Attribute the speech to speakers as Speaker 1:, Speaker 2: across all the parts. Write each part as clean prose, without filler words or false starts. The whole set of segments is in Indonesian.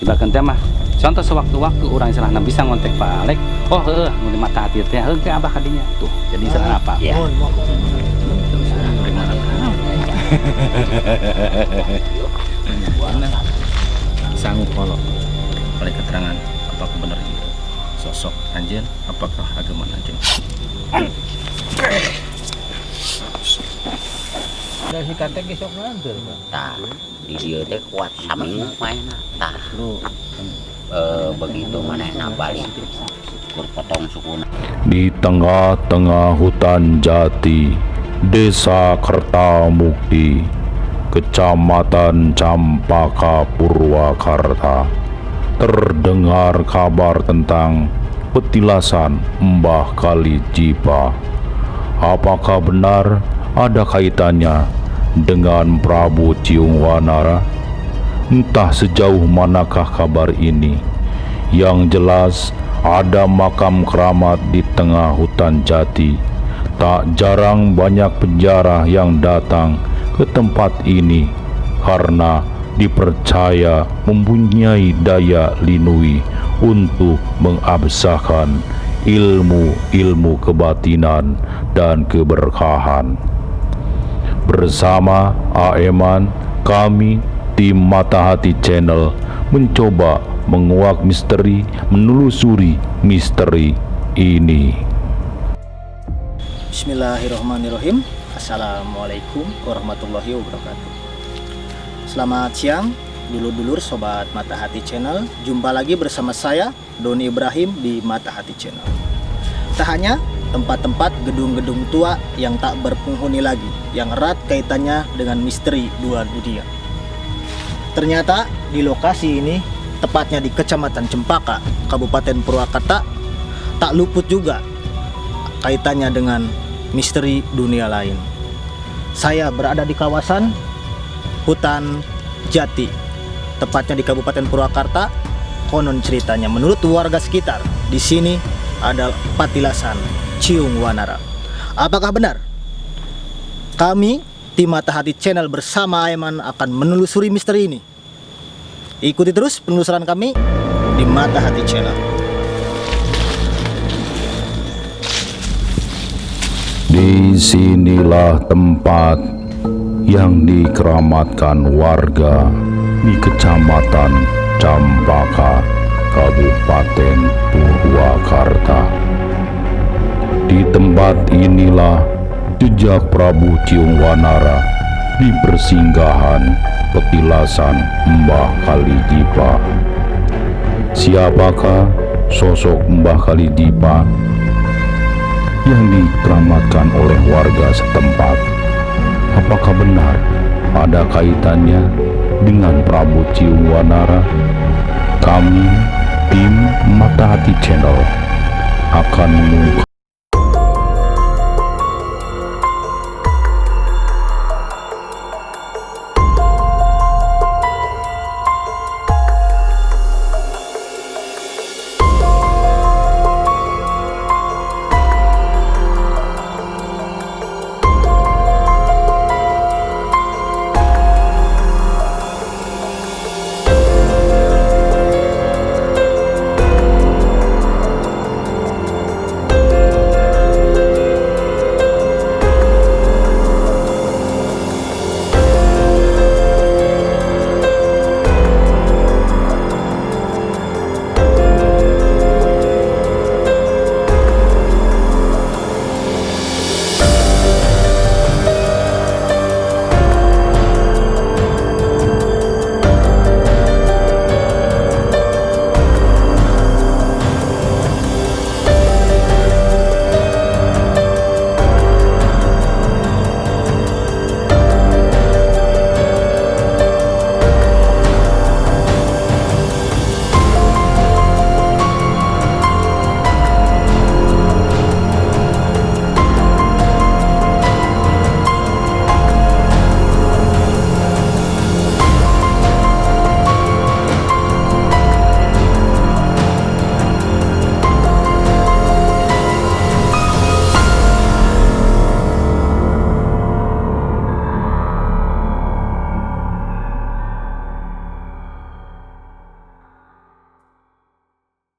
Speaker 1: ibaratkan teh mah contoh sewaktu-waktu orang salah bisa ngontek Pak Alek, oh mau mata hati teh ke abah kadinya tuh jadi salah apa
Speaker 2: ya.
Speaker 1: Sanggup kalau oleh keterangan apakah benar itu sosok anjing, apakah agama anjing?
Speaker 2: Dari kata gesok nanti,
Speaker 3: tah di dia teh kuat saminggu main tah begitu mana balik berpotong sukuna
Speaker 4: di tengah-tengah hutan jati Desa Kertamukti Kecamatan Campaka Purwakarta terdengar kabar tentang petilasan Mbah Kali Jipa. Apakah benar ada kaitannya dengan Prabu Ciungwanara? Entah sejauh manakah kabar ini. Yang jelas ada makam keramat di tengah hutan jati. Tak jarang banyak penjara yang datang ke tempat ini karena dipercaya mempunyai daya linui untuk mengabsahkan ilmu-ilmu kebatinan dan keberkahan. Bersama Aeman, kami tim Mata Hati Channel mencoba menguak misteri, menelusuri misteri ini.
Speaker 5: Bismillahirrahmanirrahim. Assalamualaikum warahmatullahi wabarakatuh. Selamat siang dulur-dulur sobat Mata Hati Channel. Jumpa lagi bersama saya Doni Ibrahim di Mata Hati Channel. Tak hanya tempat-tempat gedung-gedung tua yang tak berpenghuni lagi, yang erat kaitannya dengan misteri dua dunia. Ternyata di lokasi ini, tepatnya di Kecamatan Cempaka, Kabupaten Purwakarta, tak luput juga kaitannya dengan misteri dunia lain. Saya berada di kawasan hutan jati, tepatnya di Kabupaten Purwakarta. Konon ceritanya, menurut warga sekitar, di sini ada patilasan Ciungwanara. Apakah benar? Kami tim Mata Hati Channel bersama Aiman akan menelusuri misteri ini. Ikuti terus penelusuran kami di Mata Hati Channel.
Speaker 4: Disinilah tempat yang dikeramatkan warga di Kecamatan Campaka, Kabupaten Purwakarta. Di tempat inilah jejak Prabu Ciungwanara di persinggahan petilasan Mbah Kali Jipa. Siapakah sosok Mbah Kali Jipa yang dikeramatkan oleh warga setempat? Apakah benar ada kaitannya dengan Prabu Ciungwanara? Kami tim Mata Hati Channel akan mengungkap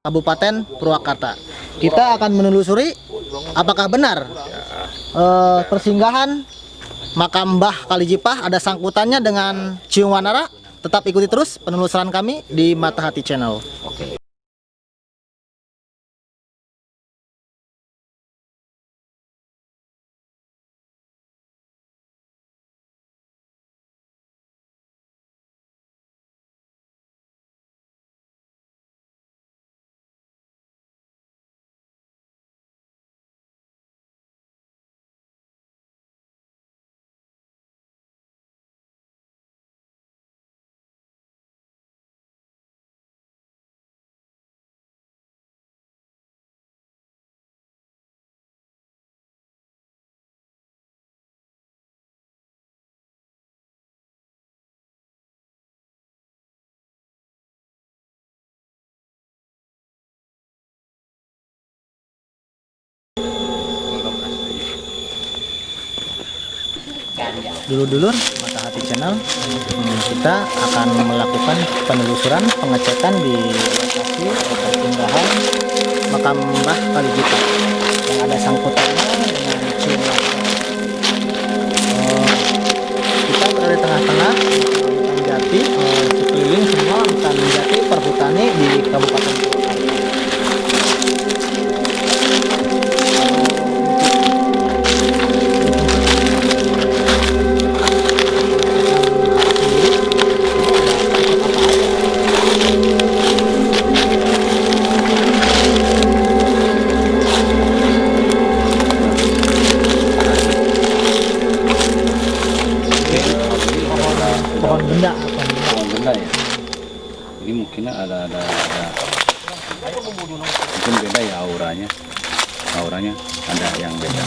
Speaker 5: Kabupaten Purwakarta. Kita akan menelusuri apakah benar persinggahan makam Mbah Kalijipah ada sangkutannya dengan Ciung Wanara. Tetap ikuti terus penelusuran kami di Mata Hati Channel. Dulur-dulur Mata Hati Channel, kita akan melakukan penelusuran pengecekan di lokasi persinggahan makam Mbah Kalijipah yang ada sangkutannya dengan Ciung Wanara. Kita berada di tengah-tengah hutan jati, sekeliling semua hutan jati perhutani di Kabupaten Purwakarta.
Speaker 1: Pohon benda ya. Ini mungkin ada mungkin beda ya auranya ada yang beda.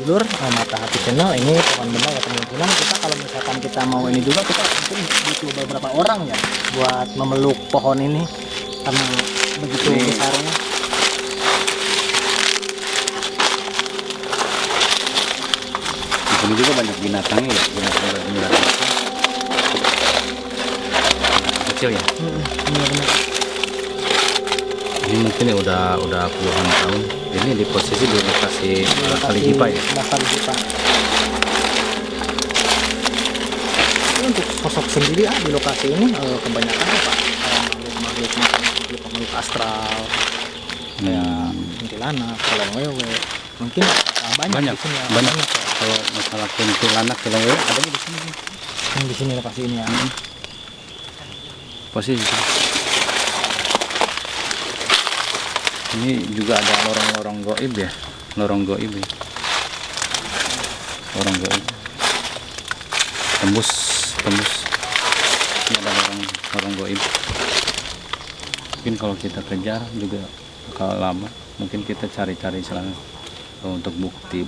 Speaker 5: Dulur Mata Hati Channel, ini pohon benda ya, kemungkinan kita kalau misalkan kita mau ini juga kita mungkin butuh beberapa orang ya buat memeluk pohon ini karena begitu besarnya.
Speaker 1: Di sini juga banyak binatangnya ya, binatang kecil ya.
Speaker 5: Benar-benar.
Speaker 1: Ini mungkin ya udah puluhan tahun. Ini di posisi di lokasi Kalijipah ya.
Speaker 5: Mbah Kalijipah. Ini untuk sosok sendiri di lokasi ini kebanyakan apa? Makhluk astral, kayak kuntilanak, kelong wewe. Mungkin banyak di sini ya.
Speaker 1: Banyak.
Speaker 5: Ya.
Speaker 1: Kalau masalah kuntilanak kelong wewe adanya di sini.
Speaker 5: Yang di sini lokasi ini ya.
Speaker 1: Posisi ini juga ada lorong-lorong goib ya, lorong goib ya. Lorong goib tembus ini ada lorong goib. Mungkin kalau kita kejar juga bakal lama, mungkin kita cari-cari selama untuk bukti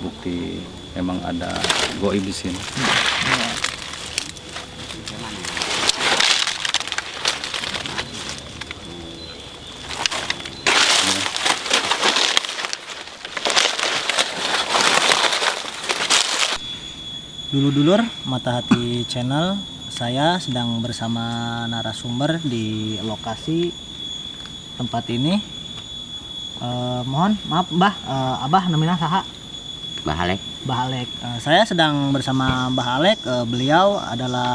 Speaker 1: emang ada goib di sini.
Speaker 5: Dulur-dulur Mata Hati Channel, saya sedang bersama narasumber di lokasi tempat ini. Mohon maaf Mbah, Abah namanya saha?
Speaker 3: Mbah Alek.
Speaker 5: Mbah Alek. Saya sedang bersama Mbah Alek. Beliau adalah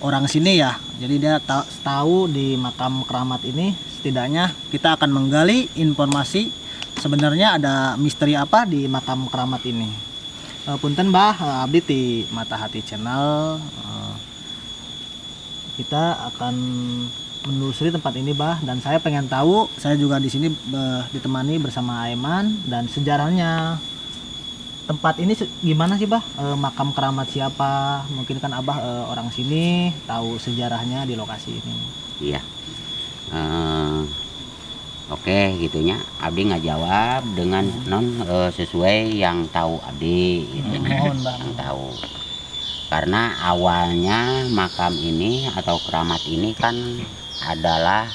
Speaker 5: orang sini ya. Jadi dia tahu di makam keramat ini. Setidaknya kita akan menggali informasi sebenarnya ada misteri apa di makam keramat ini. Punten Mbah, abdi di Mata Hati Channel. Kita akan menelusuri tempat ini Bah, dan saya pengen tahu, saya juga di sini ditemani bersama Aiman, dan sejarahnya tempat ini gimana sih Bah? Makam keramat siapa? Mungkin kan Abah orang sini tahu sejarahnya di lokasi ini.
Speaker 3: Iya. Oke gitunya, Abdi ngajawab dengan sesuai yang tahu Abdi gitu.
Speaker 5: Mohon Bah.
Speaker 3: Yang tahu. Karena awalnya makam ini atau keramat ini kan adalah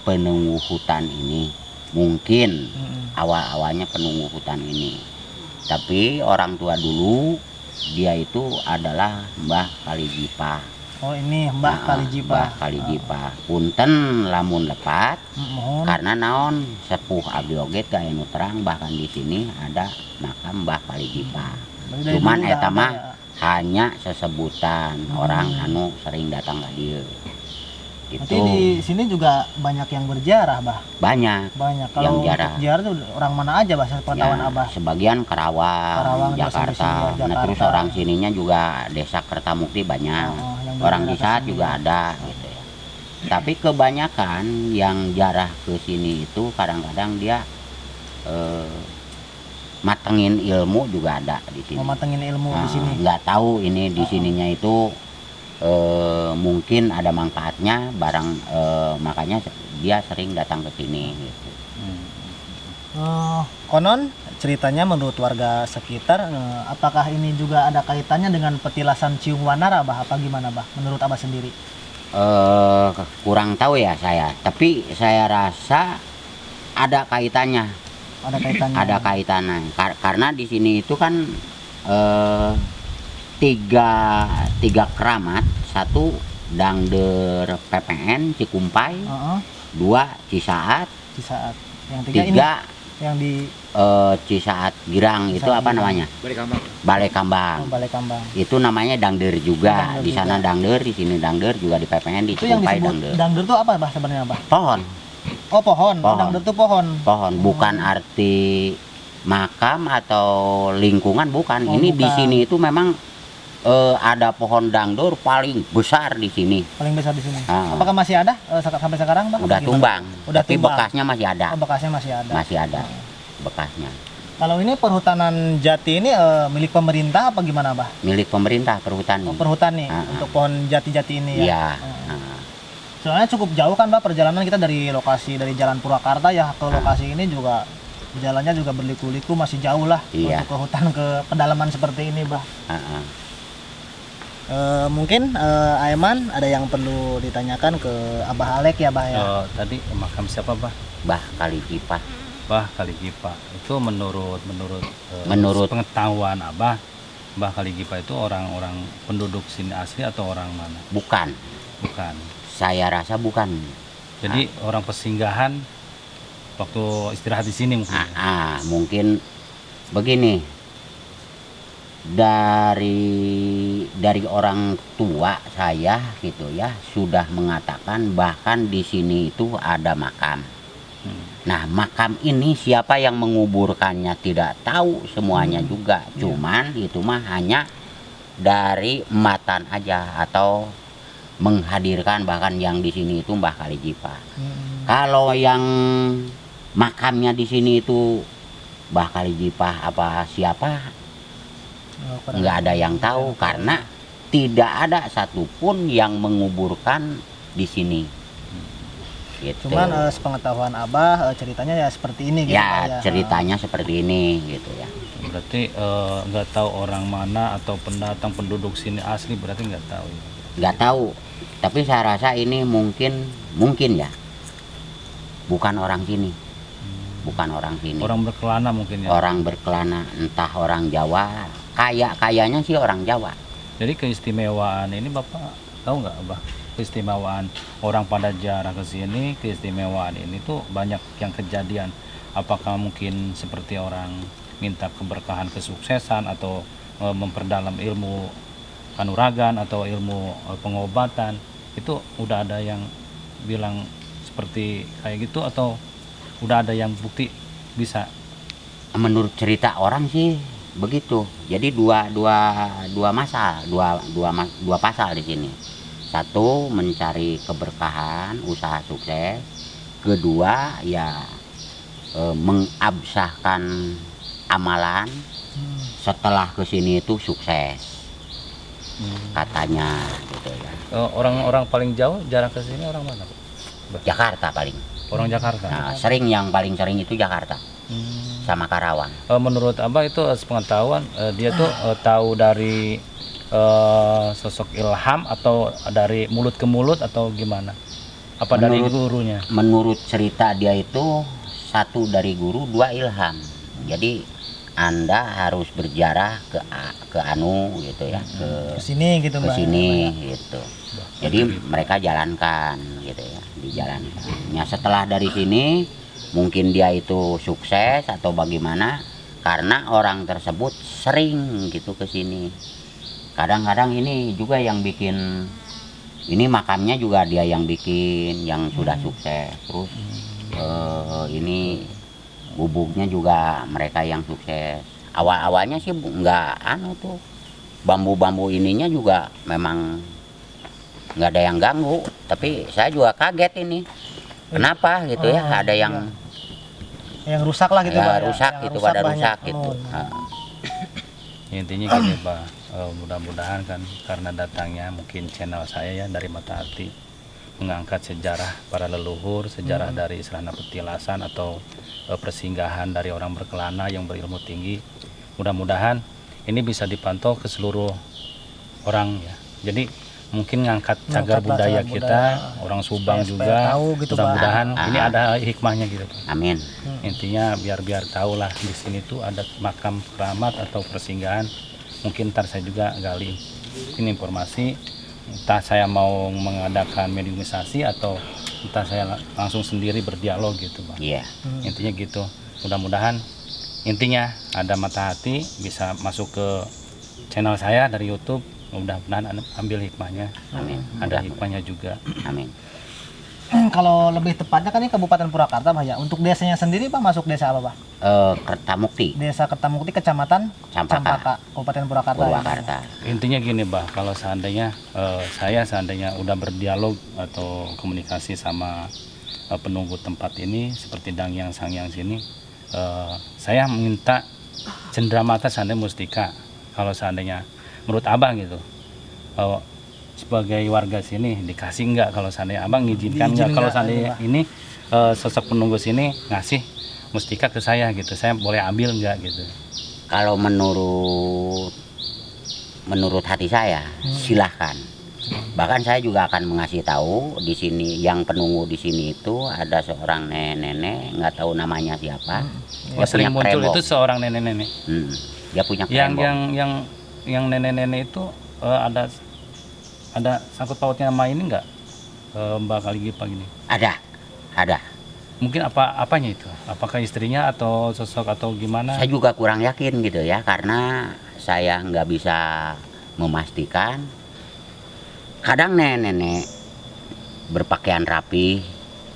Speaker 3: penunggu hutan ini. Mungkin awal-awalnya penunggu hutan ini. Tapi orang tua dulu dia itu adalah Mbah Kalijipah.
Speaker 5: Oh ini Mbah Kalijipa.
Speaker 3: Mbah Kalijipa. Punten lamun lepat
Speaker 5: Mohon.
Speaker 3: karena naon sepuh abdi oge gaya nu terang bahkan di sini ada makam Mbah Kalijipa.
Speaker 5: Dari
Speaker 3: Cuman
Speaker 5: dulu udah
Speaker 3: eta
Speaker 5: ada
Speaker 3: mah
Speaker 5: ya.
Speaker 3: hanya sesebutan orang anu sering datang ke dieu. Gitu.
Speaker 5: Berarti di sini juga banyak yang berziarah, Bah.
Speaker 3: Banyak
Speaker 5: Banyak.
Speaker 3: yang
Speaker 5: Kalau untuk
Speaker 3: ziarah.
Speaker 5: ziarah tuh orang mana aja, Bah, sepengetahuan Abah?
Speaker 3: sebagian Karawang,
Speaker 5: Karawang,
Speaker 3: Jakarta.
Speaker 5: sampai sini,
Speaker 3: Nah, terus
Speaker 5: Jakarta.
Speaker 3: orang sininya juga Desa Kertamukti banyak.
Speaker 5: yang
Speaker 3: Orang
Speaker 5: berziarah
Speaker 3: di saat
Speaker 5: ke sini.
Speaker 3: juga ada gitu ya. Tapi kebanyakan yang jarah ke sini itu kadang-kadang dia matengin ilmu juga ada di sini.
Speaker 5: Mematengin ilmu di sini.
Speaker 3: Nggak tahu ini di sininya itu mungkin ada manfaatnya barang makanya dia sering datang ke sini gitu.
Speaker 5: Konon ceritanya menurut warga sekitar, apakah ini juga ada kaitannya dengan petilasan Ciung Wanara, Bah? Apa gimana, Bah? Menurut Abah sendiri?
Speaker 3: Kurang tahu ya saya, tapi saya rasa ada kaitannya.
Speaker 5: Ada kaitannya?
Speaker 3: Ada kaitannya karena di sini itu kan tiga keramat, satu Dangder PPN Cikumpai, dua Cisaat,
Speaker 5: Di saat yang tiga ini
Speaker 3: tiga
Speaker 5: yang di
Speaker 3: Cisaat Girang itu
Speaker 5: Cisaat
Speaker 3: apa
Speaker 5: Girang.
Speaker 3: namanya? Balai Kambang.
Speaker 5: Balai Kambang.
Speaker 3: Itu namanya Dangder juga.
Speaker 5: Dangder
Speaker 3: Di sana
Speaker 5: juga.
Speaker 3: Dangder, di sini Dangder, juga di PPN di
Speaker 5: Itu yang
Speaker 3: Cikumpai
Speaker 5: disebut
Speaker 3: Dangder.
Speaker 5: dangder itu apa, Bah, sebenarnya, Bah?
Speaker 3: Pohon,
Speaker 5: Oh, pohon. Oh,
Speaker 3: Pohon.
Speaker 5: dangder itu pohon.
Speaker 3: pohon bukan arti makam atau lingkungan bukan.
Speaker 5: Oh,
Speaker 3: Ini di
Speaker 5: bukan.
Speaker 3: sini itu memang ada pohon dangdur paling besar di sini.
Speaker 5: Paling besar di sini.
Speaker 3: Ah.
Speaker 5: Apakah masih ada sampai sekarang, Bah?
Speaker 3: Udah
Speaker 5: Apa gimana?
Speaker 3: tumbang.
Speaker 5: Udah
Speaker 3: Tapi
Speaker 5: tumbang.
Speaker 3: bekasnya masih ada.
Speaker 5: Oh, bekasnya masih ada.
Speaker 3: Masih ada bekasnya.
Speaker 5: Kalau ini perhutanan jati ini milik pemerintah apa gimana, Bah?
Speaker 3: Milik pemerintah perhutani.
Speaker 5: Oh, perhutani
Speaker 3: Ah, ah.
Speaker 5: untuk pohon jati-jati ini ya.
Speaker 3: Iya.
Speaker 5: Ah. Soalnya cukup jauh kan, Bah, perjalanan kita dari lokasi dari Jalan Purwakarta ya ke lokasi ini juga jalannya juga berliku-liku, masih jauh lah
Speaker 3: Iya.
Speaker 5: untuk ke hutan ke pedalaman seperti ini, Bah.
Speaker 3: Heeh.
Speaker 5: Mungkin Aiman ada yang perlu ditanyakan ke Abah Alek ya, Bah ya.
Speaker 1: Tadi makam siapa, Bah?
Speaker 3: Mbah Kalijipa.
Speaker 1: Mbah Kalijipa. Itu menurut
Speaker 3: Menurut-
Speaker 1: pengetahuan Abah, Mbah Kalijipa itu orang-orang penduduk sini asli atau orang mana?
Speaker 3: Bukan.
Speaker 1: Bukan.
Speaker 3: Saya rasa bukan.
Speaker 1: Jadi orang pesinggahan waktu istirahat di sini mungkin.
Speaker 3: Mungkin begini. Dari orang tua saya gitu ya sudah mengatakan bahkan di sini itu ada makam. Nah, makam ini siapa yang menguburkannya tidak tahu semuanya juga. Cuman itu mah hanya dari matan aja atau menghadirkan bahkan yang di sini itu Mbah Kalijipa. Kalau yang makamnya di sini itu Mbah Kalijipa apa siapa nggak ada yang tahu karena tidak ada satupun yang menguburkan di sini. Gitu.
Speaker 5: Cuman sepengetahuan Abah ceritanya ya seperti ini gitu, Pak,
Speaker 3: Ya ceritanya seperti ini gitu ya.
Speaker 1: Berarti nggak tahu orang mana atau pendatang penduduk sini asli, berarti nggak tahu. Ya?
Speaker 3: Nggak tahu. Tapi saya rasa ini mungkin ya bukan orang sini. Bukan orang sini.
Speaker 1: Orang berkelana mungkin ya.
Speaker 3: Orang berkelana, entah orang Jawa. Kayaknya sih orang Jawa.
Speaker 1: Jadi keistimewaan ini Bapak tahu nggak, Abah? Keistimewaan orang pada jarah ke sini, keistimewaan ini tuh banyak yang kejadian. Apakah mungkin seperti orang minta keberkahan kesuksesan atau memperdalam ilmu kanuragan atau ilmu pengobatan, itu udah ada yang bilang seperti kayak gitu atau udah ada yang bukti bisa?
Speaker 3: Menurut cerita orang sih begitu. Jadi dua pasal di sini. Satu mencari keberkahan, usaha sukses. Kedua ya mengabsahkan amalan. Setelah kesini itu sukses. Katanya gitu ya.
Speaker 1: Orang-orang paling jauh jarang ke sini orang mana, Pak?
Speaker 3: Jakarta paling.
Speaker 1: Orang Jakarta.
Speaker 3: Nah, yang paling sering itu Jakarta. Sama Karawang.
Speaker 1: Menurut Abah itu sepengetahuan dia tuh tahu dari sosok ilham atau dari mulut ke mulut atau gimana? Apa dari gurunya?
Speaker 3: Menurut cerita dia itu satu dari guru, dua ilham. Jadi Anda harus berjarah ke anu gitu ya,
Speaker 5: Ke sini gitu
Speaker 3: ke
Speaker 5: Mbah.
Speaker 3: sini gitu. Jadi mereka jalankan gitu ya, dijalankan. Ya setelah dari sini mungkin dia itu sukses atau bagaimana, karena orang tersebut sering gitu ke sini. Kadang-kadang ini juga yang bikin, ini makamnya juga dia yang bikin, yang sudah sukses. Terus ini gubuknya juga mereka yang sukses. Awal-awalnya sih nggak anu tuh, bambu-bambu ininya juga memang nggak ada yang ganggu, tapi saya juga kaget ini kenapa gitu ya, ada yang
Speaker 5: rusak lah gitu
Speaker 3: ya,
Speaker 5: Mbah, ya.
Speaker 3: rusak
Speaker 5: Yang
Speaker 3: gitu, pada
Speaker 5: banyak.
Speaker 3: rusak gitu.
Speaker 5: Nah.
Speaker 1: Intinya gini Pak, mudah-mudahan kan karena datangnya mungkin channel saya ya dari Mata Hati, mengangkat sejarah para leluhur, sejarah dari Serana Petilasan atau persinggahan dari orang berkelana yang berilmu tinggi. Mudah-mudahan ini bisa dipantau ke seluruh orang ya. Jadi mungkin ngangkat cagar budaya kita, orang Subang
Speaker 5: Supaya
Speaker 1: juga.
Speaker 5: tahu gitu,
Speaker 1: Mudah-mudahan
Speaker 3: Pak.
Speaker 1: ini ada hikmahnya gitu Pak.
Speaker 3: Amin.
Speaker 1: Intinya biar tahu lah di sini tuh ada makam keramat atau persinggahan. Mungkin ntar saya juga gali ini informasi, entah saya mau mengadakan mediumisasi atau entah saya langsung sendiri berdialog gitu Pak.
Speaker 3: Iya.
Speaker 1: Intinya gitu. Mudah-mudahan intinya ada Mata Hati bisa masuk ke channel saya dari YouTube. Mudah-mudahan ambil hikmahnya.
Speaker 3: Amin.
Speaker 1: Ada hikmahnya juga.
Speaker 3: Amin.
Speaker 5: Kalau lebih tepatnya kan ini Kabupaten Purwakarta Mbah ya. Untuk desanya sendiri Pak masuk desa apa Pak?
Speaker 3: Kertamukti,
Speaker 5: Desa Kertamukti, Kecamatan
Speaker 3: Campaka,
Speaker 5: Kabupaten Purwakarta.
Speaker 3: Purwakarta.
Speaker 1: Intinya gini Bah, kalau seandainya saya udah berdialog atau komunikasi sama penunggu tempat ini seperti Dangyang Sangyang sini, saya minta cenderamata seandainya Mustika. Kalau seandainya menurut Abang gitu, sebagai warga sini dikasih enggak, kalau seandainya Abang ngizinkan enggak, kalau seandainya ini sosok penunggu sini ngasih Mustika ke saya gitu, saya boleh ambil enggak gitu.
Speaker 3: Kalau menurut hati saya, silahkan. Bahkan saya juga akan mengasih tahu di sini, yang penunggu di sini itu ada seorang nenek, nggak tahu namanya siapa. Dia
Speaker 1: Yang sering
Speaker 3: punya
Speaker 1: muncul
Speaker 3: krembong.
Speaker 1: itu seorang nenek-nenek.
Speaker 3: Dia punya
Speaker 1: Yang
Speaker 3: krembong.
Speaker 1: yang nenek-nenek itu ada sangkut pautnya sama ini enggak? Mbak Kaligipa gini.
Speaker 3: Ada.
Speaker 1: Mungkin apanya itu? Apakah istrinya atau sosok atau gimana?
Speaker 3: Saya juga kurang yakin gitu ya, karena saya nggak bisa memastikan. Kadang nenek berpakaian rapi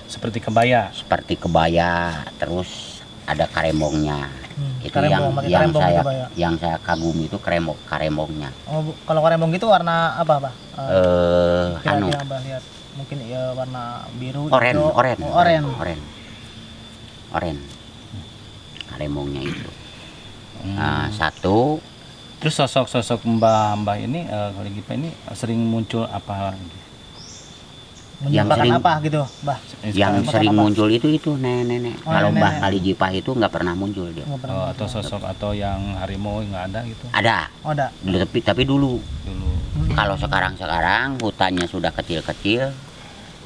Speaker 1: Seperti kebaya.
Speaker 3: seperti kebaya, terus ada karembongnya. Itu
Speaker 5: Karembong, pakai karembong gitu, Pak, ya?
Speaker 3: yang saya kagumi itu karembongnya.
Speaker 5: Kalau karembong gitu warna apa Pak?
Speaker 3: Anu
Speaker 5: Kira-kira Mbah lihat. Mungkin ya warna biru,
Speaker 3: oren,
Speaker 5: hijau.
Speaker 3: oren,
Speaker 5: Oh, oren.
Speaker 3: oren. Karembongnya itu.
Speaker 1: Hmm.
Speaker 3: Satu,
Speaker 1: Terus sosok Mbak ini Kaligipa ini sering muncul apa?
Speaker 5: Menyerupakan
Speaker 3: sering-
Speaker 5: apa gitu Mbah?
Speaker 3: yang
Speaker 5: Karembong
Speaker 3: sering
Speaker 5: apa?
Speaker 3: muncul itu nenek.
Speaker 5: Oh,
Speaker 3: Kalau Mbah
Speaker 5: nenek.
Speaker 3: Kalijipah itu nggak pernah muncul dia.
Speaker 5: Nggak pernah.
Speaker 1: Atau sosok atau yang harimau nggak ada gitu
Speaker 3: Ada,
Speaker 5: Oh, ada.
Speaker 3: tapi dulu.
Speaker 1: dulu.
Speaker 3: Kalau sekarang hutannya sudah kecil-kecil,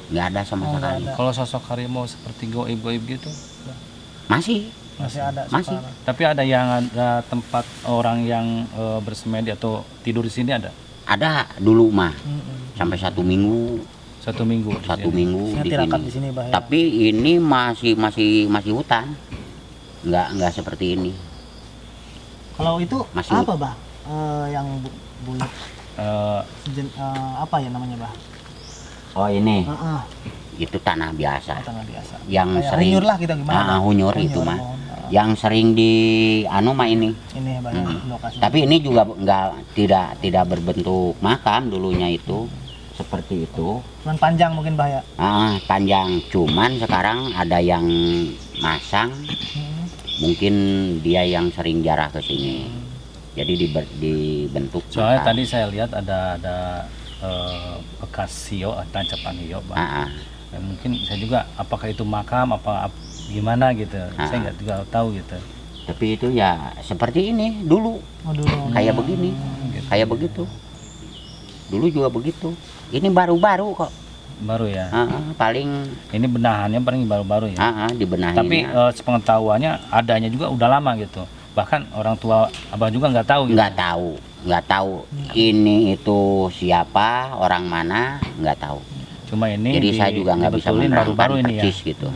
Speaker 3: nggak ada sama
Speaker 5: Oh, nggak
Speaker 3: sekali.
Speaker 5: ada.
Speaker 1: Kalau sosok harimau seperti goib-goib gitu,
Speaker 3: Masih,
Speaker 5: Masih ada
Speaker 3: Masih.
Speaker 5: sekarang.
Speaker 1: tapi ada yang ada tempat orang yang bersemedi atau tidur di sini ada
Speaker 3: ada dulu mah
Speaker 5: Mm-mm.
Speaker 3: sampai 1 minggu,
Speaker 1: 1 minggu. di
Speaker 3: satu
Speaker 1: sini.
Speaker 3: minggu
Speaker 5: Saya
Speaker 3: di
Speaker 5: tirakat
Speaker 3: sini.
Speaker 5: di sini Mbah ya.
Speaker 3: Tapi ini masih hutan, nggak seperti ini.
Speaker 5: Kalau itu
Speaker 3: Masih-
Speaker 5: apa Mbah? Yang bulat
Speaker 1: Eh,
Speaker 5: apa ya namanya Mbah?
Speaker 3: Oh ini,
Speaker 5: Heeh,
Speaker 3: itu tanah biasa.
Speaker 5: tanah biasa.
Speaker 3: Yang
Speaker 5: Kayak
Speaker 3: sering
Speaker 5: hunyur lah kita gimana?
Speaker 3: hunyur itu mah.
Speaker 5: mohon.
Speaker 3: Yang sering di anu mah ini.
Speaker 5: Ini Mbah ya, lokasi.
Speaker 3: Tapi ini juga tidak berbentuk makam dulunya itu seperti itu.
Speaker 5: Cuman panjang mungkin Mbah ya.
Speaker 3: Panjang, cuman sekarang ada yang masang, mungkin dia yang sering jarah ke sini. Jadi dibentuk
Speaker 1: soalnya
Speaker 3: makam.
Speaker 1: tadi saya lihat ada bekas hiyo, tancapan hiyo, Bang. Ya, mungkin saya juga apakah itu makam gimana gitu, saya nggak juga tahu gitu.
Speaker 3: Tapi itu ya seperti ini dulu,
Speaker 5: Oh, dulu.
Speaker 3: kayak begini,
Speaker 1: Gitu.
Speaker 3: kayak begitu. Dulu juga begitu. Ini baru-baru kok.
Speaker 1: Baru ya.
Speaker 3: Paling
Speaker 1: Ini benahannya paling baru-baru ya.
Speaker 3: dibenahin.
Speaker 1: Tapi sepengetahuannya adanya juga udah lama gitu. bahkan orang tua abah juga nggak tahu gitu.
Speaker 3: nggak tahu ini itu siapa, orang mana, nggak tahu.
Speaker 1: Cuma ini
Speaker 3: Jadi saya juga nggak bisa
Speaker 1: dibetulin
Speaker 3: menerangkan
Speaker 1: baru-baru ini ya.
Speaker 3: persis gitu.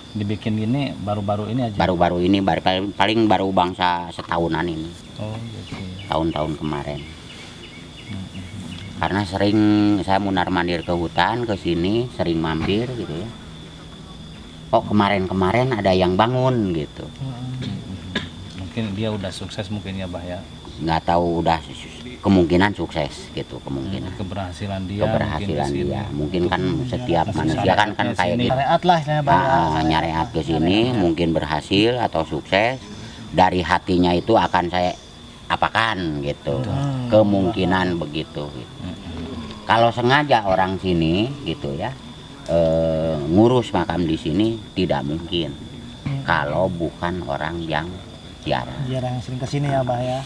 Speaker 1: Dibikin gini baru-baru ini aja.
Speaker 3: Baru-baru ini paling baru bangsa setahunan ini,
Speaker 1: Oh gitu ya.
Speaker 3: tahun-tahun kemarin. Karena sering saya mundar-mandir ke hutan, ke sini sering mampir gitu ya. Kok kemarin-kemarin ada yang bangun gitu.
Speaker 1: Mungkin dia udah sukses mungkin ya bah ya.
Speaker 3: Nggak tahu, udah kemungkinan sukses gitu, kemungkinan.
Speaker 1: Keberhasilan dia.
Speaker 3: Keberhasilan
Speaker 1: mungkin
Speaker 3: dia.
Speaker 1: kesini.
Speaker 3: Mungkin kan setiap
Speaker 1: Masih
Speaker 3: manusia kan
Speaker 1: syariatnya
Speaker 3: kayak
Speaker 1: sini.
Speaker 3: gitu.
Speaker 5: Syariat lah istilahnya Bah ya.
Speaker 3: Nyareat ke sini mungkin berhasil atau sukses, dari hatinya itu akan saya apakan gitu. Kemungkinan begitu gitu. Kalau sengaja orang sini gitu ya, ngurus makam di sini tidak mungkin. Kalau bukan orang yang jarang.
Speaker 5: Jarang yang sering kesini ya Bah ya.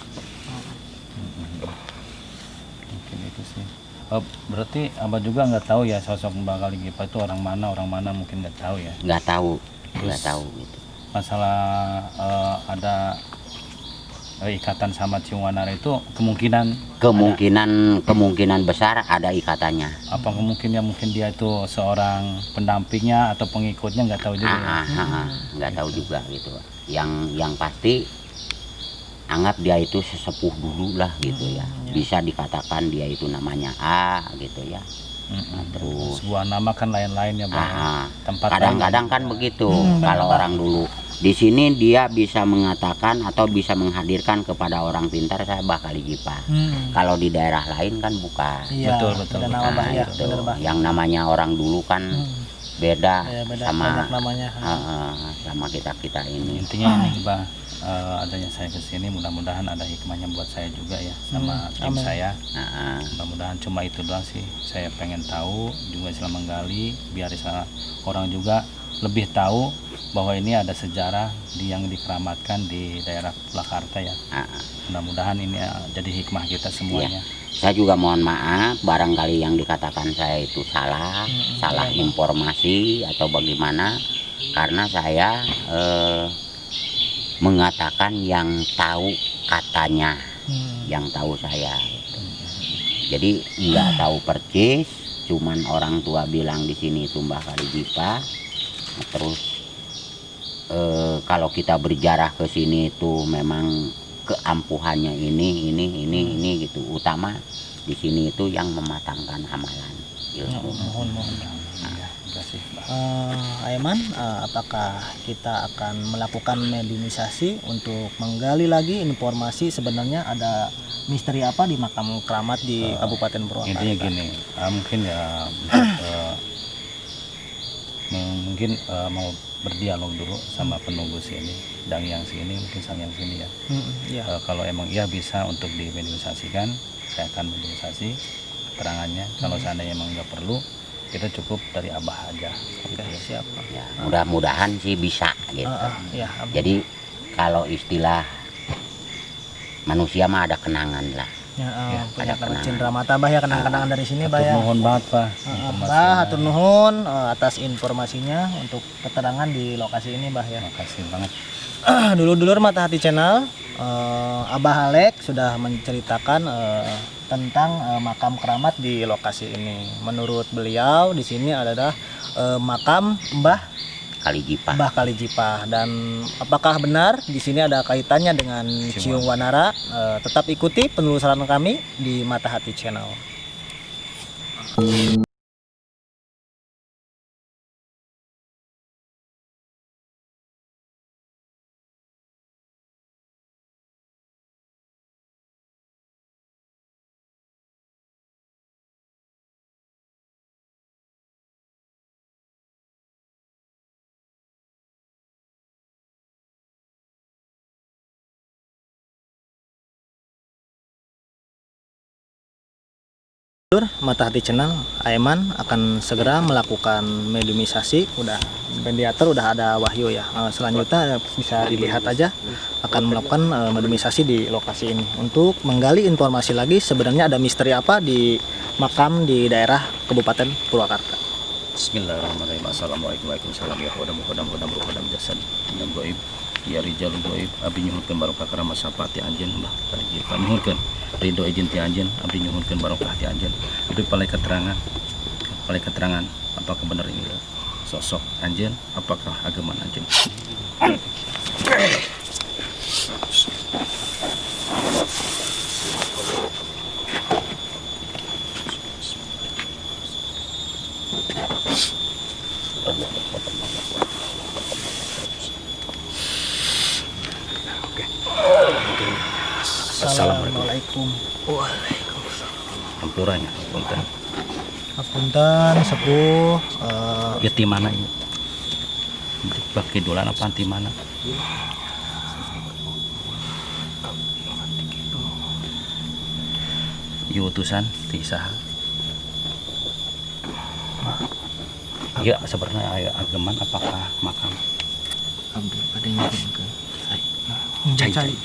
Speaker 1: Mungkin itu sih. Oh, berarti abah juga nggak tahu ya sosok Mbah Kaligipa itu orang mana mungkin nggak tahu ya.
Speaker 3: Nggak tahu,
Speaker 1: Terus
Speaker 3: nggak tahu gitu.
Speaker 1: Masalah ada ikatan sama Ciung Wanara itu
Speaker 3: Kemungkinan besar ada ikatannya.
Speaker 1: apa mungkin dia itu seorang pendampingnya atau pengikutnya nggak tahu juga ya.
Speaker 3: Nggak tahu juga gitu. Yang pasti anggap dia itu sesepuh dulu lah gitu ya. Bisa dikatakan dia itu namanya A gitu ya. Nah, terus
Speaker 1: Sebuah nama kan lain-lain ya Bang. Tempat
Speaker 3: kadang-kadang kan begitu. Kalau orang dulu di sini dia bisa mengatakan atau bisa menghadirkan kepada orang pintar saya Mbah Kaligipa. Kalau di daerah lain kan bukan.
Speaker 5: Iya,
Speaker 1: Betul.
Speaker 5: beda nama Bah ya,
Speaker 3: Itu.
Speaker 5: bener Bah.
Speaker 3: Yang namanya orang dulu kan beda,
Speaker 5: Ya, beda
Speaker 3: sama
Speaker 5: banyak namanya.
Speaker 3: sama kita ini.
Speaker 1: Intinya ini Bah, adanya saya kesini mudah-mudahan ada hikmahnya buat saya juga ya sama tim
Speaker 5: amin.
Speaker 1: saya.
Speaker 3: Nah,
Speaker 1: Mudah-mudahan cuma itu doang sih. Saya pengen tahu juga Islam menggali biar orang juga lebih tahu bahwa ini ada sejarah yang dikeramatkan di daerah Purwakarta ya. Mudah-mudahan ini jadi hikmah kita semuanya.
Speaker 3: saya juga mohon maaf barangkali yang dikatakan saya itu salah informasi atau bagaimana, karena saya mengatakan yang tahu katanya, yang tahu saya gitu. Jadi nggak tahu persis, cuman orang tua bilang di sini itu Mbah Kaligipa. Terus kalau kita berjarah ke sini itu memang keampuhannya ini gitu. Utama di sini itu yang mematangkan amalan ilmu.
Speaker 5: Mohon.
Speaker 1: Ya, terima kasih, Mbak.
Speaker 5: Aiman, apakah kita akan melakukan mediumisasi untuk menggali lagi informasi sebenarnya ada misteri apa di makam keramat di Kabupaten Purwakarta?
Speaker 1: Intinya gini, mungkin ya mungkin mau berdialog dulu sama penunggu sini, dan yang sini mungkin sang yang sini ya.
Speaker 5: Iya.
Speaker 1: Kalau emang iya bisa untuk dimediumisasikan, saya akan mediumisasi keterangannya. Kalau seandainya emang nggak perlu, kita cukup dari abah aja.
Speaker 5: Oke, siap.
Speaker 3: Ya, mudah-mudahan sih bisa gitu.
Speaker 5: Ya,
Speaker 3: Jadi kalau istilah manusia mah ada kenangan lah.
Speaker 5: punya
Speaker 3: ada kenangan.
Speaker 5: cindera mata Bah ya, kenang-kenangan dari sini Bah ya.
Speaker 1: Mohon banget Pak.
Speaker 5: Bah, hatur nuhun atas informasinya untuk keterangan di lokasi ini Bah ya.
Speaker 1: Makasih banget.
Speaker 5: Dulur-dulur Mata Hati Channel, Abah Halek sudah menceritakan tentang makam keramat di lokasi ini. Menurut beliau di sini adalah makam Mbah Kaligipa, dan apakah benar di sini ada kaitannya dengan Ciung Wanara? Tetap ikuti penelusuran kami di Mata Hati Channel. Mata Hati Channel, Aiman akan segera melakukan mediumisasi. Udah mediator, udah ada Wahyu ya. Selanjutnya bisa dilihat aja akan melakukan mediumisasi di lokasi ini untuk menggali informasi lagi sebenarnya ada misteri apa di makam di daerah Kabupaten Purwakarta.
Speaker 1: Bismillahirrahmanirrahim. Assalamualaikum warahmatullahi wabarakatuh. Mudah-mudahan jasad yang gaib ya rijalul gaib abdi nyuhunkeun barokah karama sapati anjeun Mbah kali jipa nyuhunkeun ridho izin ti anjeun abdi nyuhunkeun barokah ti anjeun abdi palai keterangan apakah benar ini sosok anjeun apakah agama anjeun.
Speaker 5: Assalamualaikum. Waalaikumsalam.
Speaker 1: Ampuranya punten.
Speaker 5: Hapunten sepuh
Speaker 1: Ya ti mana ieu? Baki dolan apa ti mana? Ieu utusan ti saha? Ya sebenarnya aya ageman apakah makam?
Speaker 2: Abdi pada nyuhunkeun.
Speaker 5: cai.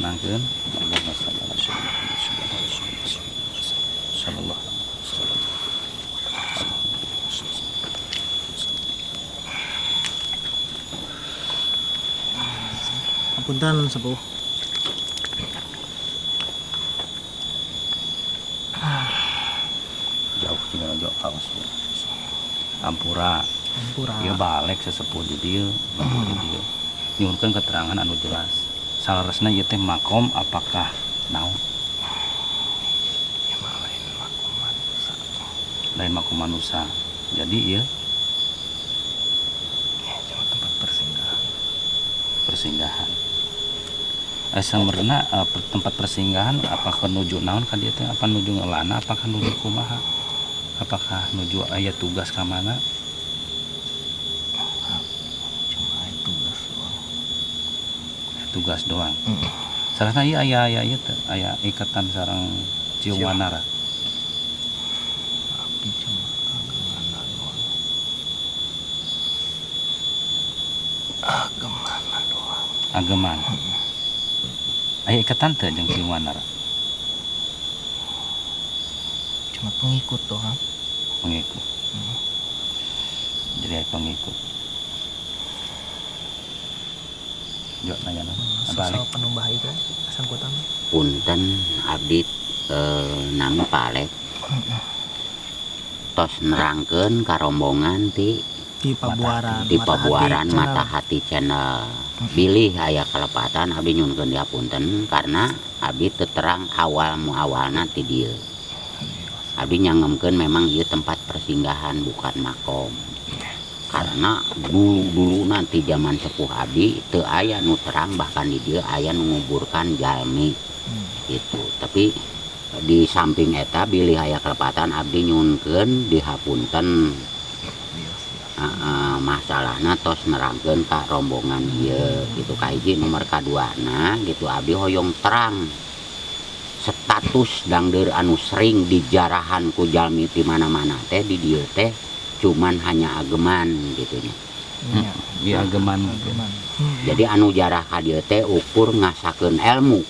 Speaker 1: Tenangkeun. Allahumma shalli ala sallallahu
Speaker 5: Hapunten sepuh.
Speaker 1: jauh cenah jauh awas. Ampura.
Speaker 5: Ampura.
Speaker 1: Ieu balek sesepuh di dieu, lembur di dieu. Nyuhunkeun keterangan anu jelas. Salaresna ieu teh makom apakah naon? Lain makom manusia. Jadi ieu
Speaker 2: Cuma tempat
Speaker 1: persinggahan. Samerna tempat persinggahan apakah nuju naon ka dieu teh? Apa nuju ngelana apakah nuju kumaha? Apakah nuju aya tugas ka mana? Tugas doang. Sarana ieu aya ieu teh, aya ikatan sareng cium wanara.
Speaker 2: Abdi cuma agemana doang.
Speaker 1: Ageman. Aya ikatan teh jeung cium wanara.
Speaker 2: Cuma pengikut doang.
Speaker 1: Pengikut. Jadi aya pengikut. Jo nanya balik.
Speaker 5: Sosok penumbah itu sangkutan.
Speaker 3: Punten abdi nami palek tos nerangkeun ka rombongan ti Pabuaran Mata Hati Channel. Bilih aya kalepatan abdi nyuhunkeun dihapunten karena abdi teu terang awalna ti dieu. Abdi nyangemkeun memang ieu tempat persinggahan bukan makom. Karena dulu nanti zaman sepuh abdi teu aya nu terang bahkan di dieu aya nu nguburkan jalmi gitu. Tapi di samping eta bilih aya kalepatan abdi nyuhunkeun dihapunten masalahna tos nerangkeun ka rombongan ieu gitu. Kahiji nomor kaduana gitu abdi hoyong terang status dangdeur anu sering dijarahan ku jalmi di mana-mana teh di dieu teh cuman hanya ageman gitunya.
Speaker 1: Iya ageman.
Speaker 3: Jadi anu jarah ka dieu teh ukur ngasakeun ilmu.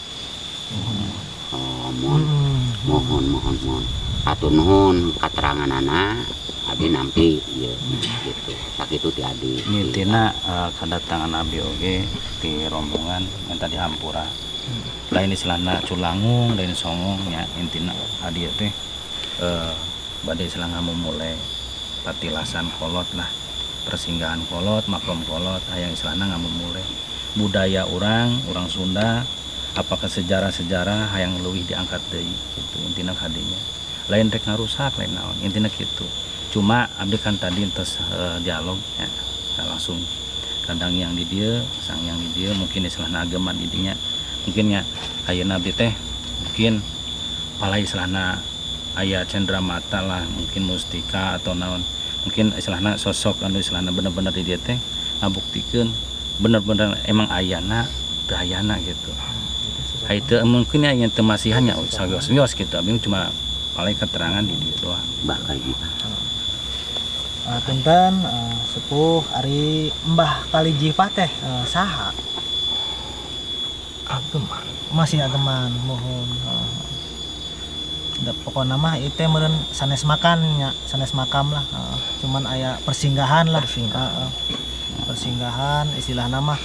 Speaker 3: Mohon atur nuhun kateranganana abdi nampi ieu gitu. Sakitu ti abdi.
Speaker 1: Intina kedatangan abdi oge ti rombongan yang tadi hampura. Lain istilahna culangung, lain songong nya intina adi teh bade istilahna memulai patilasan kolot lah, persinggahan kolot, makom kolot, hayang istilahna ngamumule budaya orang Sunda, apakah sejarah-sejarah hayang leuwih diangkat deui gitu intina hadinya. Lain rek ngarusak lain naon, intina kitu. Cuma abdi kan tadi entes dialog ya, langsung kadang yang di dieu, sang yang di dieu mungkin istilahna agama di dinya. Mungkin ya ayeuna abdi teh mungkin palai istilahna aya cendera mata lah, mungkin mustika atau naon, mungkin istilahna sosok anu istilahna bener-bener di dia teh ngabuktikeun bener-bener emang ayana teu ayana gitu. Itu mungkin ya yang temasihannya sawios gitu, abing cuma paling keterangan di dia doang.
Speaker 3: Bakal gitu.
Speaker 5: Punten sepuh ari Mbah Kalijipa teh saha?
Speaker 2: Ageman.
Speaker 5: Masih ageman, mohon. pokoknya mah itu meureun sanes makan nya, sanes makam lah. Cuman aya persinggahan lah. Persinggahan istilahna mah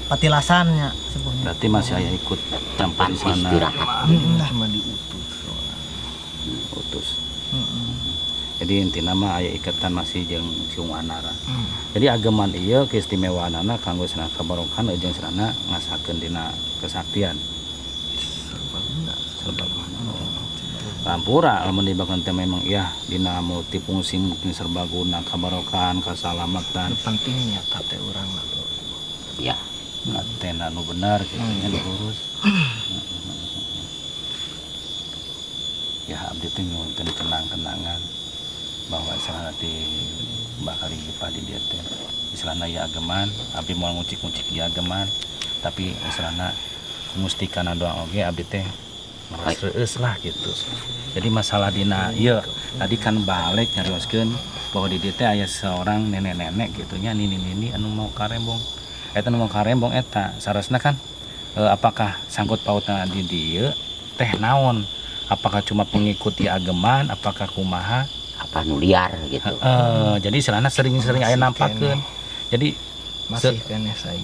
Speaker 5: patilasan nya sepuhnya.
Speaker 1: Berarti masih aya ikut tempat di sana.
Speaker 3: istirahat.
Speaker 2: Cuma diutus
Speaker 1: Utus. Jadi intina mah aya ikatan masih jeung Ciung Wanara. Jadi ageman ieu keistimewaanana kanggo cenah kabarokan jeung cenah ngasakeun dina kesaktian. Serbaguna. Lampura lamun dibakeun teh memang iya dina multifungsi mungkin serbaguna kabarokan kasalamatan.
Speaker 2: pentingnya teh urang lah.
Speaker 3: Ya,
Speaker 1: Tena nu benar gitu nya diurus. Ya abdi teh nyuwunkeun kenang-kenangan bahwa istilahna di bakal dipa di dieu teh istilahna ya ageman abdi moal ngucik-ngucik ieu ageman tapi istilahna mustikana doang oge abdi teh reueus lah gitu. Jadi masalah dina ieu tadi kan balik nyarioskeun bahwa di dieu teh aya seorang nenek-nenek gitu nya nini-nini anu mau karembong. Eta nu mau karembong eta sarasna kan apakah sangkut pautna di dieu teh naon? Apakah cuma pengikut ieu ageman apakah kumaha?
Speaker 3: apa nu liar gitu.
Speaker 1: Jadi istilahna sering-sering aya nampakeun. Jadi
Speaker 2: Masih kene saya.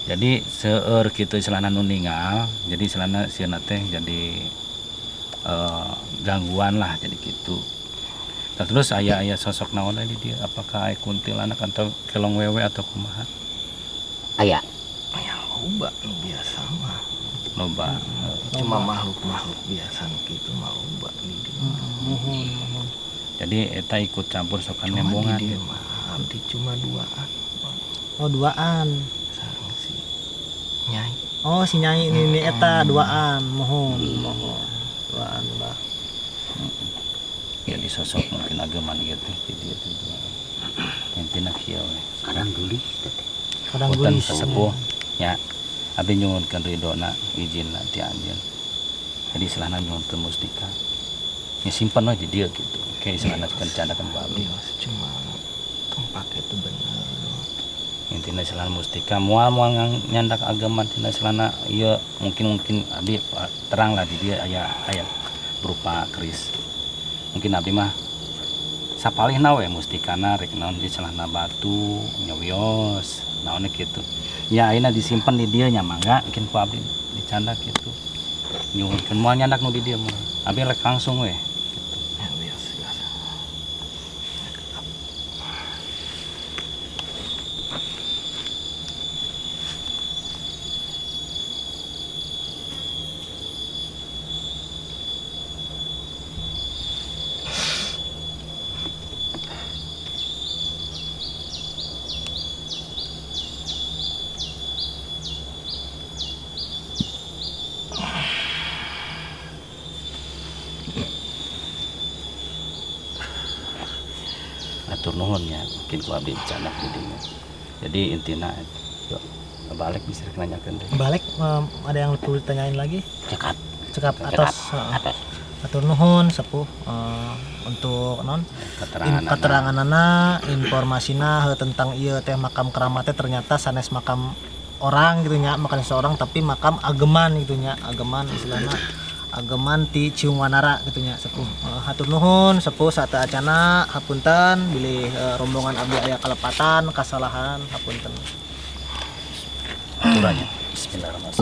Speaker 1: jadi seueur kitu istilahna nu ningal, jadi istilahna sieuna teh jadi gangguan lah jadi gitu. Nah, terus aya sosok naon di dia? Apakah aya kuntilanak atau kelong wewe atau kumaha?
Speaker 3: Aya
Speaker 2: Ya loba nu biasa mah.
Speaker 1: Loba.
Speaker 2: Cuma makhluk-makhluk biasa gitu mah loba di dieu.
Speaker 1: Jadi eta ikut campur sokan
Speaker 2: Cuma
Speaker 1: nembongan.
Speaker 2: di dieu mah abdi cuma duaan.
Speaker 5: Oh duaan.
Speaker 2: Sareng si Nyai.
Speaker 5: Oh si Nyai ini eta duaan, mohon. Duaan lah.
Speaker 1: Jadi sosok mungkin ageman gitu di dia tuh. Intina kieu we.
Speaker 3: kadang tulis teh.
Speaker 5: Kadang
Speaker 1: Punten
Speaker 5: gulis.
Speaker 1: sesepuh nya abdi nyuwunkeun ridona izin nanti anjeun. Jadi istilahna nyuwunkeun mustika. Ya simpen we di dieu gitu. Kayak istilahna candakan ku abdi.
Speaker 2: Abdi cuma tempat itu bener.
Speaker 1: Intina istilahna mustika moal nyandak agama tina istilahna ieu mungkin abdi terang lah di dieu aya berupa keris. Mungkin abdi mah sapalihna we mustikana rek naon di celana batu nyawios naon kitu. Ya ayeuna disimpen di dieu nya mangga mungkin ku abdi dicandak kitu. Nyuwunkeun moal nyandak nu di dieu mah. Abdi rek langsung we.
Speaker 2: Ya biasa.
Speaker 1: Atur nuhun nya mungkin ku abdi dicandak di dieu. Jadi intina yuk balik bisa nanyakeun deh.
Speaker 5: Balik ada yang perlu ditanyain lagi?
Speaker 3: Cekap
Speaker 5: Cekap atas.
Speaker 3: atas.
Speaker 5: Atur nuhun sepuh untuk non keteranganana informasina tentang ieu teh makam keramat teh ternyata sanes makam orang gitu nya, makam seorang tapi makam ageman gitu nya, ageman istilahna ageman ti Ciung Wanara gitu nya sepuh. Hatur nuhun sepuh saata acana hapunten bilih rombongan abdi aya kalepatan kasalahan hapunten.
Speaker 1: aturannya. Bismillahirrahmanirrahim.